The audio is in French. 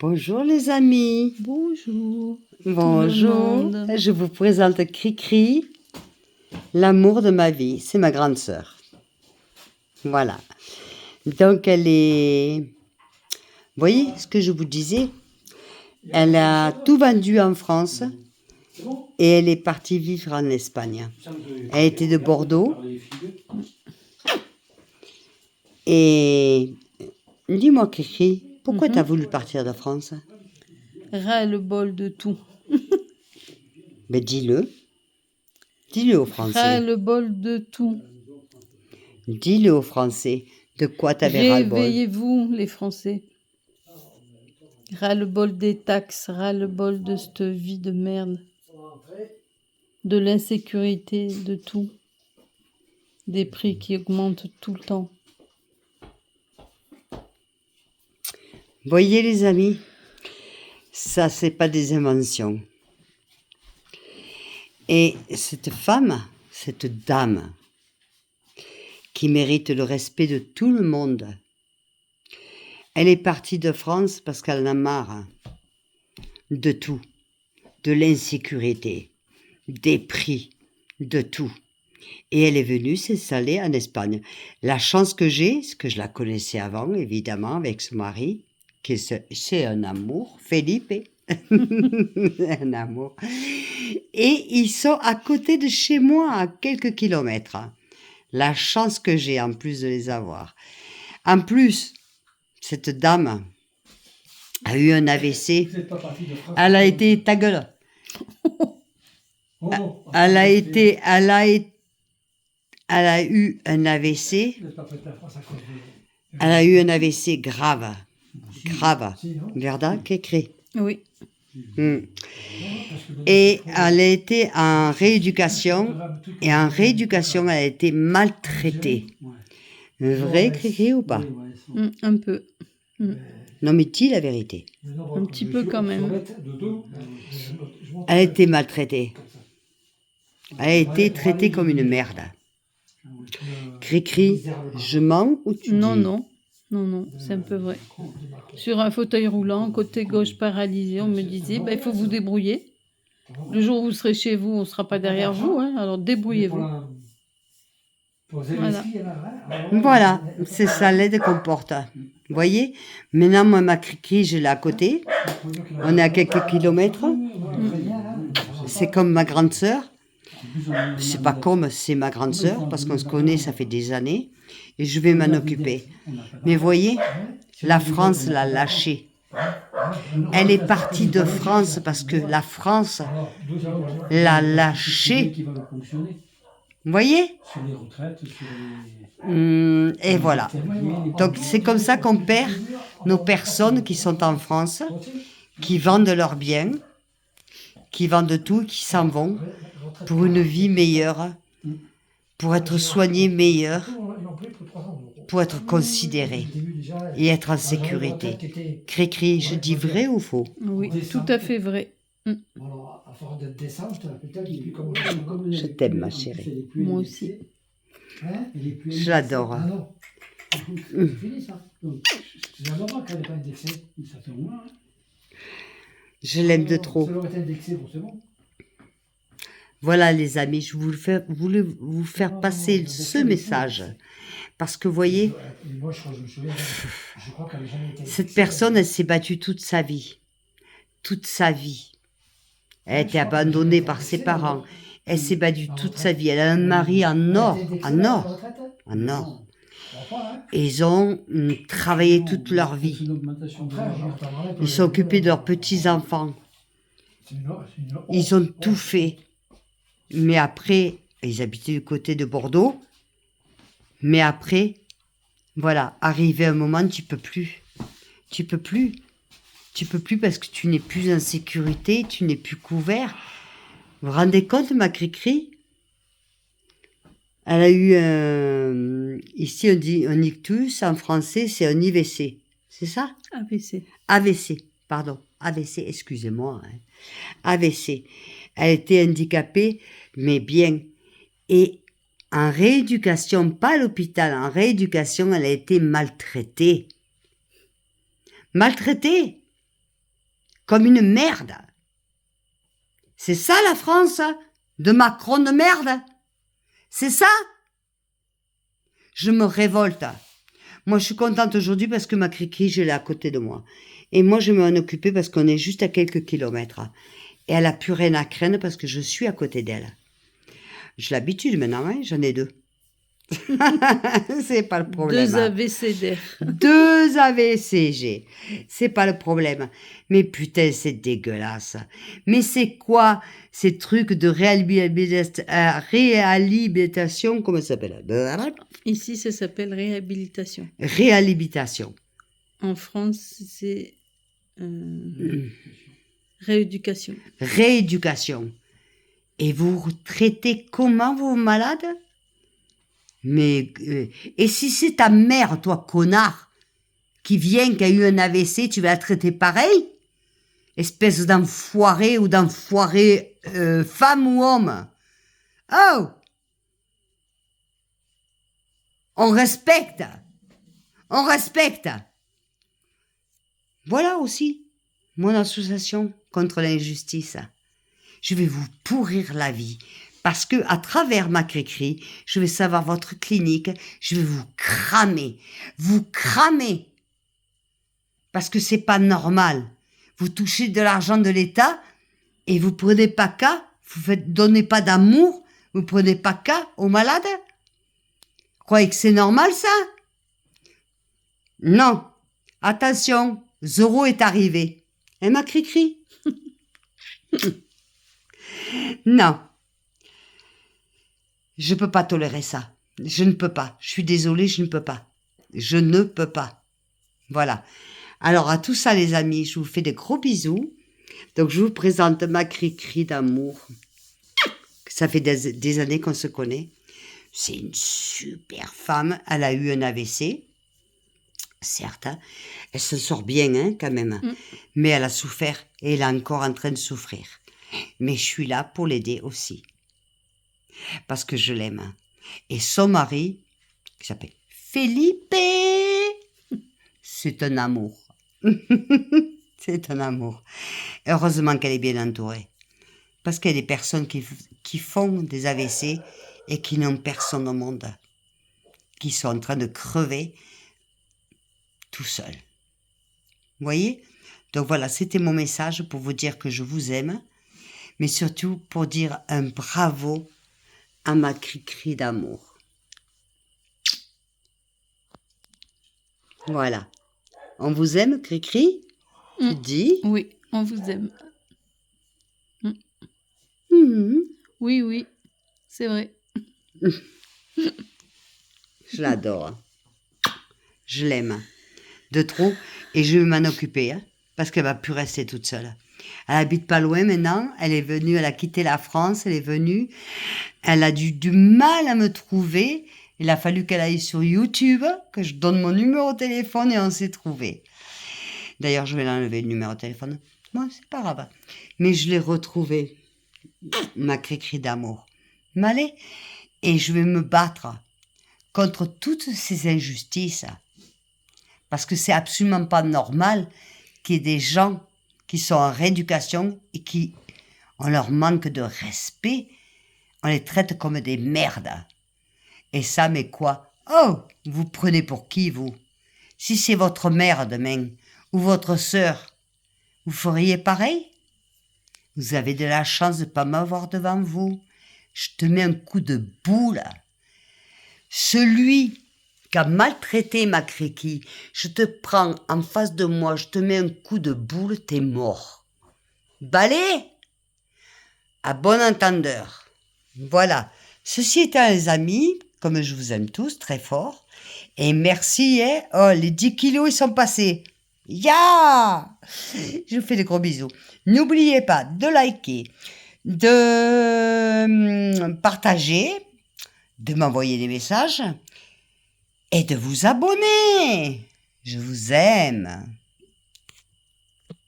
Bonjour les amis. Bonjour. Bonjour. Je vous présente Cricri, l'amour de ma vie. C'est ma grande sœur. Voilà. Donc elle est... Vous voyez ce que je vous disais? Elle a tout vendu en France et elle est partie vivre en Espagne. Elle était de Bordeaux. Et dis-moi Cricri, pourquoi tu as voulu partir de France? Ras-le-bol de tout. Mais dis-le. Dis-le aux Français. Ras-le-bol de tout. Dis-le aux Français. De quoi t'avais ras-le-bol? Réveillez-vous, les Français. Ras-le-bol des taxes, ras-le-bol de cette vie de merde. De l'insécurité, de tout. Des prix qui augmentent tout le temps. Voyez les amis, ça c'est pas des inventions. Et cette femme, cette dame, qui mérite le respect de tout le monde, elle est partie de France parce qu'elle en a marre de tout, de l'insécurité, des prix, de tout. Et elle est venue s'installer en Espagne. La chance que j'ai, c'est que je la connaissais avant, évidemment, avec son mari, c'est un amour, Felipe, un amour. Et ils sont à côté de chez moi, à quelques kilomètres. La chance que j'ai, en plus de les avoir. En plus, cette dame a eu un AVC. Elle a été... Ta gueule. Elle a eu un AVC. Elle a eu un AVC grave. Grave. Verda, qu'écrit. Oui. Et elle a été en rééducation. Et en rééducation, elle a été maltraitée. Vrai, Cricri, ou pas? Un peu. Non, mais dis la vérité. Un petit peu quand même. Elle a été maltraitée. Elle a été traitée comme une merde. Cricri, je mens ou tu Non, dis? non. Non, non, c'est un peu vrai. Sur un fauteuil roulant, côté gauche paralysé, on me disait, il faut vous débrouiller. Le jour où vous serez chez vous, on ne sera pas derrière vous, hein, alors débrouillez-vous. Voilà. Voilà, c'est ça l'aide qu'on porte. Vous voyez? Maintenant, moi, ma Cricri, je l'ai à côté. On est à quelques kilomètres. C'est comme ma grande sœur. C'est pas comme, c'est ma grande sœur, parce qu'on se connaît, ça fait des années. Et je vais m'en occuper. Mais voyez, la France l'a lâchée. Elle est partie de France parce que la France l'a lâchée. Vous voyez? Et voilà. Donc c'est comme ça qu'on perd nos personnes qui sont en France, qui vendent leurs biens, qui vendent tout, qui s'en vont pour une vie meilleure, pour être soignés meilleurs, pour être considérés et être en sécurité. Cricri, je dis vrai ou faux? Oui, tout à fait vrai. Je t'aime, ma chérie. Moi aussi. Je l'adore. Je l'aime de trop. Voilà les amis, je voulais vous faire passer ce message. Parce que vous voyez, cette personne, elle s'est battue toute sa vie. Toute sa vie. Elle a été abandonnée par ses parents. Elle s'est battue toute sa vie. Elle a un mari en or. En or. En or. Et ils ont travaillé toute leur vie. Ils sont occupés de leurs petits-enfants. Ils ont tout fait. Mais après, ils habitaient du côté de Bordeaux. Mais après, voilà, arrivé un moment, tu peux plus. Tu peux plus. Tu peux plus parce que tu n'es plus en sécurité, tu n'es plus couvert. Vous vous rendez compte, ma Cricri? Elle a eu ici on dit un ictus, en français c'est un IVC. C'est ça? AVC. AVC, pardon. AVC, excusez-moi. Hein. AVC. Elle était handicapée, mais bien. Et en rééducation, pas à l'hôpital, en rééducation, elle a été maltraitée. maltraitée, comme une merde. C'est ça la France, de Macron de merde. C'est ça. Je me révolte. Moi, je suis contente aujourd'hui parce que ma Cricri, je l'ai à côté de moi. Et moi, je vais m'en occuper parce qu'on est juste à quelques kilomètres. Et elle a plus rien à craindre parce que je suis à côté d'elle. J'ai l'habitude maintenant, hein, j'en ai 2. C'est pas le problème. 2 AVC. 2 AVCG. C'est pas le problème. Mais putain, c'est dégueulasse. Mais c'est quoi ces trucs de réhabilitation, comment ça s'appelle? Ici, ça s'appelle réhabilitation. Réhabilitation. En France, c'est rééducation. Rééducation. Et vous traitez comment vos malades? Mais, et si c'est ta mère, toi, connard, qui vient, qui a eu un AVC, tu vas la traiter pareil? Espèce d'enfoiré ou d'enfoiré femme ou homme. Oh! On respecte. On respecte. Voilà aussi mon association contre l'injustice. Je vais vous pourrir la vie. Parce que à travers ma Cricri, je vais savoir votre clinique, je vais vous cramer. Vous cramer. Parce que c'est pas normal. Vous touchez de l'argent de l'État et vous prenez pas cas, donnez pas d'amour, vous prenez pas cas aux malades. Croyez que c'est normal ça? Non. Attention, Zoro est arrivé. Et ma Cricri? Non. Je peux pas tolérer ça. Je ne peux pas. Je suis désolée, je ne peux pas. Je ne peux pas. Voilà. Alors à tout ça les amis, je vous fais des gros bisous. Donc je vous présente ma Cricri d'amour. Ça fait des années qu'on se connaît. C'est une super femme. Elle a eu un AVC. Certes, hein. Elle se sort bien hein, quand même. Mais elle a souffert et elle est encore en train de souffrir. Mais je suis là pour l'aider aussi. Parce que je l'aime. Et son mari, qui s'appelle Felipe, c'est un amour. C'est un amour. Heureusement qu'elle est bien entourée. Parce qu'il y a des personnes qui font des AVC et qui n'ont personne au monde. Qui sont en train de crever tout seuls. Vous voyez? Donc voilà, c'était mon message pour vous dire que je vous aime. Mais surtout pour dire un bravo à ma Cricri d'amour. Voilà. On vous aime, Cricri? Tu dis? Oui, on vous aime. Oui, oui, c'est vrai. Je l'adore. Je l'aime. De trop. Et je vais m'en occuper, hein, parce qu'elle va plus rester toute seule. Elle habite pas loin maintenant. Elle est venue, elle a quitté la France, elle est venue. Elle a du mal à me trouver. Il a fallu qu'elle aille sur YouTube, que je donne mon numéro de téléphone et on s'est trouvé. D'ailleurs, je vais l'enlever, le numéro de téléphone. Moi, c'est pas grave. Mais je l'ai retrouvé, ma Cricri d'amour. M'allez. Et je vais me battre contre toutes ces injustices. Parce que c'est absolument pas normal qu'il y ait des gens qui sont en rééducation et qui, on leur manque de respect, on les traite comme des merdes. Et ça, mais quoi? Oh, vous prenez pour qui, vous? Si c'est votre mère demain, ou votre sœur, vous feriez pareil? Vous avez de la chance de ne pas m'avoir devant vous. Je te mets un coup de boule. Celui qui a maltraité ma Cricri, je te prends en face de moi, je te mets un coup de boule, t'es mort. Balai? À bon entendeur. Voilà. Ceci étant, les amis, comme je vous aime tous très fort, et merci, hein. Oh, les 10 kilos, ils sont passés. Ya! Je vous fais des gros bisous. N'oubliez pas de liker, de partager, de m'envoyer des messages et de vous abonner. Je vous aime.